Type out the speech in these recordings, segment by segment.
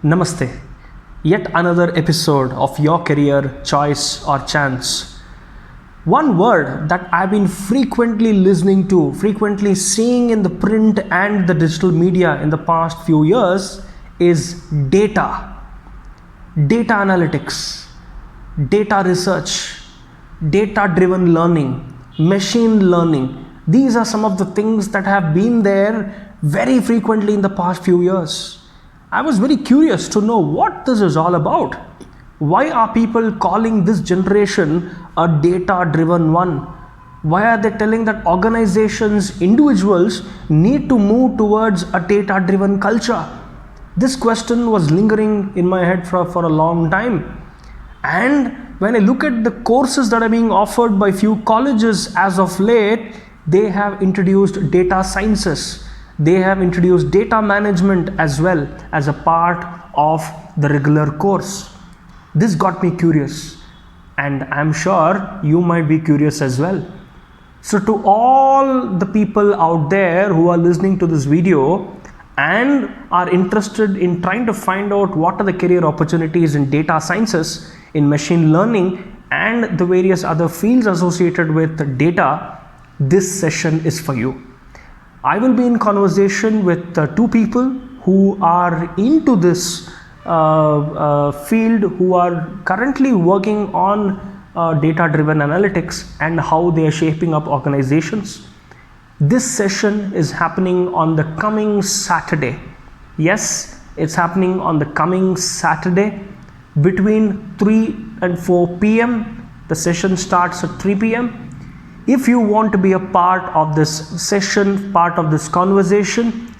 Namaste. Yet another episode of Your Career, Choice or Chance. One word that I've been frequently listening to, frequently seeing in the print and the digital media in the past few years is data. Data analytics, data research, data driven learning, machine learning. These are some of the things that have been there very frequently in the past few years. I was very curious to know what this is all about. Why are people calling this generation a data driven one? Why are they telling that organizations, individuals need to move towards a data driven culture? This question was lingering in my head for a long time. And when I look at the courses that are being offered by few colleges as of late, they have introduced data sciences. They have introduced data management as well as a part of the regular course. This got me curious, and I'm sure you might be curious as well. So to all the people out there who are listening to this video and are interested in trying to find out what are the career opportunities in data sciences, in machine learning and the various other fields associated with data, this session is for you. I will be in conversation with two people who are into this field, who are currently working on data driven analytics and how they are shaping up organizations. This session is happening on the coming Saturday. Yes, it's happening on the coming Saturday between 3 and 4 p.m. The session starts at 3 p.m. If you want to be a part of this session, part of this conversation,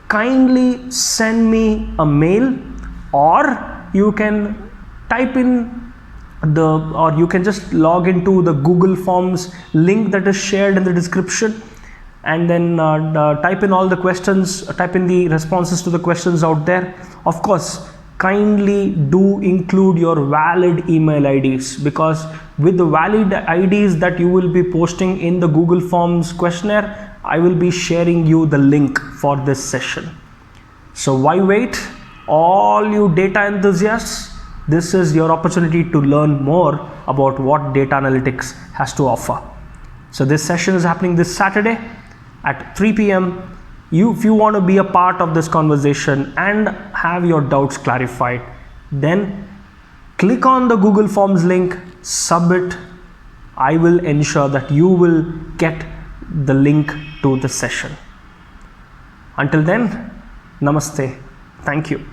kindly send me a mail, or you can type in or you can just log into the Google Forms link that is shared in the description, and then type in all the questions, type in the responses to the questions out there. Of course, kindly do include your valid email IDs, because with the valid IDs that you will be posting in the Google Forms questionnaire, I will be sharing you the link for this session. So why wait? All you data enthusiasts, this is your opportunity to learn more about what data analytics has to offer. So this session is happening this Saturday at 3 p.m. If you want to be a part of this conversation and have your doubts clarified, then click on the Google Forms link, submit. I will ensure that you will get the link to the session. Until then, namaste. Thank you.